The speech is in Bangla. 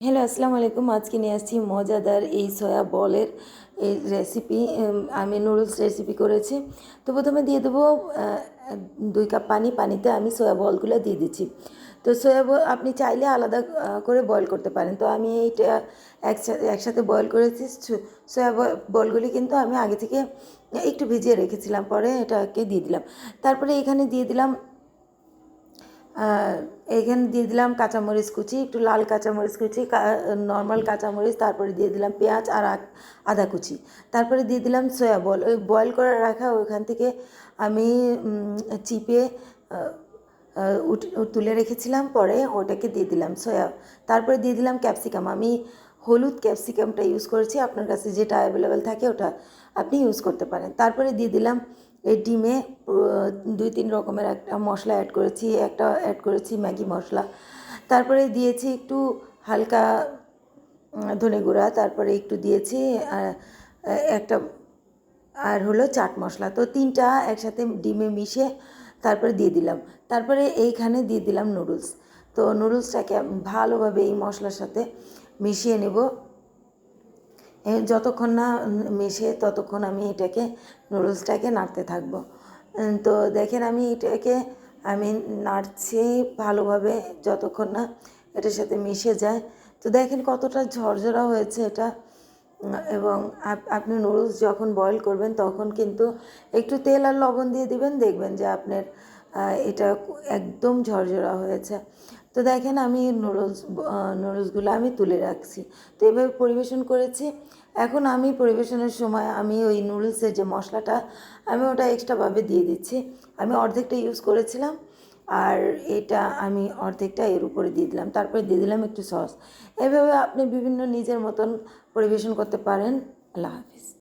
হ্যালো, আসসালামু আলাইকুম। আজকে নিয়ে আসছি মজাদার এই সয়া বলের এই রেসিপি। আমি নুডলস রেসিপি করেছি। তো প্রথমে দিয়ে দেবো 2 কাপ পানি। পানিতে আমি সয়া বলগুলো দিয়ে দিচ্ছি। তো সয়া বল আপনি চাইলে আলাদা করে বয়েল করতে পারেন। তো আমি এইটা একসাথে বয়েল করেছি। সয়া বলগুলি কিন্তু আমি আগে থেকে একটু ভিজিয়ে রেখেছিলাম, পরে এটাকে দিয়ে দিলাম। তারপরে এখানে দিয়ে দিলাম এখানে দিয়ে দিলাম কাঁচামরিচ কুচি, একটু লাল কাঁচামরিচ কুচি, নর্মাল কাঁচামরিচ, তারপরে দিয়ে দিলাম পেঁয়াজ আর আদা কুচি, তারপরে দিয়ে দিলাম সয়া বল। ওই বয়েল করে রাখা ওইখান থেকে আমি চিপে তুলে রেখেছিলাম, পরে ওটাকে দিয়ে দিলাম তারপরে দিয়ে দিলাম ক্যাপসিকাম। আমি হলুদ ক্যাপসিকামটা ইউজ করেছি, আপনার কাছে যেটা অ্যাভেলেবেল থাকে ওটা আপনি ইউজ করতে পারেন। তারপরে দিয়ে দিলাম এই ডিমে 2-3 রকমের একটা মশলা অ্যাড করেছি। একটা অ্যাড করেছি ম্যাগি মশলা, তারপরে দিয়েছি একটু হালকা ধনে গুঁড়া, তারপরে একটু দিয়েছি একটা আর হলো চাট মশলা। তো 3টা একসাথে ডিমে মিশিয়ে তারপরে দিয়ে দিলাম। তারপরে এইখানে দিয়ে দিলাম নুডলস। তো নুডলসটাকে ভালোভাবে এই মশলার সাথে মিশিয়ে নেব। যতক্ষণ না মেশে ততক্ষণ আমি এটাকে নুডলসটাকে নাড়তে থাকবো। তো দেখেন আমি এটাকে নাড়ছি ভালোভাবে যতক্ষণ না এটার সাথে মিশে যায়। তো দেখেন কতটা ঝরঝরা হয়েছে এটা। এবং আপনি নুডলস যখন বয়েল করবেন তখন কিন্তু একটু তেল আর লবণ দিয়ে দিবেন, দেখবেন যে আপনার এটা একদম ঝরঝরা হয়েছে। তো দেখেন আমি নুডলসগুলো আমি তুলে রাখছি। তো এভাবে পরিবেশন করেছি। এখন আমি পরিবেশনের সময় আমি ওই নুডলসের যে মশলাটা আমি ওটা এক্সট্রাভাবে দিয়ে দিচ্ছি। আমি অর্ধেকটা ইউজ করেছিলাম, আর এটা আমি অর্ধেকটা এর উপরে দিয়ে দিলাম। তারপরে দিয়ে দিলাম একটু সস। এভাবে আপনি বিভিন্ন নিজের মতন পরিবেশন করতে পারেন। আল্লাহ হাফিজ।